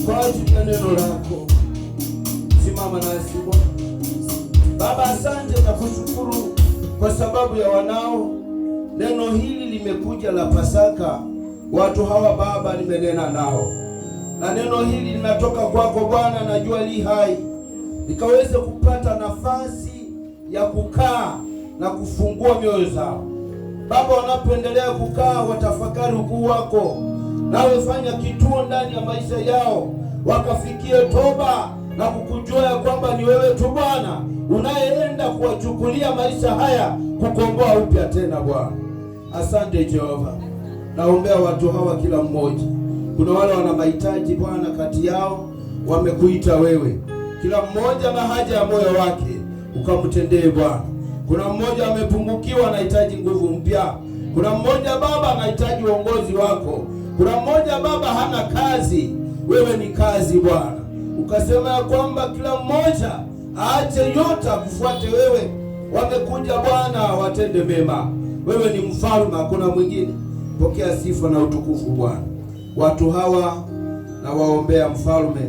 kwa ajili ya neno lako. Simama nasi Bwana. Baba, asante na kushukuru kwa sababu ya wanao. Neno hili limekuja la Pasaka. Watu hawa Baba nimenena nao, na neno hili linatoka kwako Bwana. Najua li hai nikaweze kupata nafasi ya kukaa na kufungua mioyo zao Baba. Wanapoendelea kukaa watafakari ukuu wako, nawe fanya kituo ndani ya maisha yao, wakafikie toba na kukujua ya kwamba ni wewe tu Bwana unayeenda kuwachukulia maisha haya kukomboa upya tena Bwana. Asante Jehova. Naombea watu hawa kila mmoja. Kuna wale wana mahitaji Bwana kati yao, wamekuita wewe, kila mmoja na haja ya moyo wake ukamtendee Bwana. Kuna mmoja amepungukiwa, anahitaji nguvu mpya. Kuna mmoja Baba anahitaji uongozi wako. Kuna mmoja Baba hana kazi, wewe ni kazi Bwana. Ukasema ya kwamba kila mmoja aache yote akufuate wewe. Wamekuja Bwana watende mema. Wewe ni mfalme, hakuna mwingine. Pokea sifa na utukufu Bwana. Watu hawa na waombea mfalme,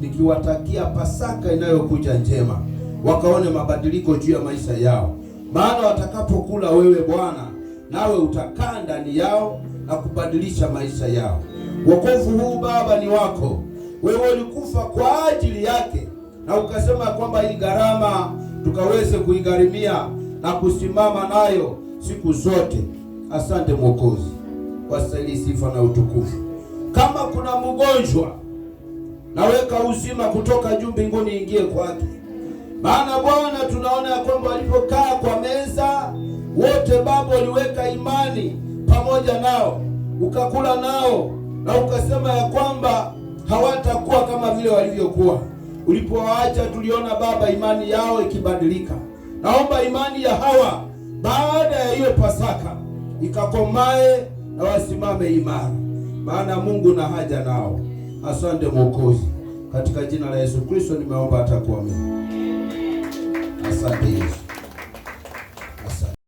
nikiwatakia Pasaka inayokuja njema, wakaone mabadiliko juu ya maisha yao. Maana watakapokula wewe Bwana, nawe utakaa ndani yao na kubadilisha maisha yao. Wokovu huu Baba ni wako. Wewe ulikufa kwa ajili yake, na ukasema kwamba hii gharama tukaweze kuigharimia na kusimama nayo siku zote. Asante Mwokozi, wastahili sifa na utukufu. Kama kuna mgonjwa, naweka uzima kutoka juu mbinguni ingie kwake. Maana Bwana tunaona ya kwamba walipokaa kwa meza wote Baba waliweka imani pamoja nao, ukakula nao, na ukasema ya kwamba hawatakuwa kama vile walivyokuwa. Ulipowaacha tuliona Baba imani yao ikibadilika. Naomba imani ya hawa baada ya hiyo Pasaka ikakomae na wasimame imara, maana Mungu na haja nao. Asante Mwokozi, katika jina la Yesu Kristo nimeomba, atakuamini. Asante Yesu.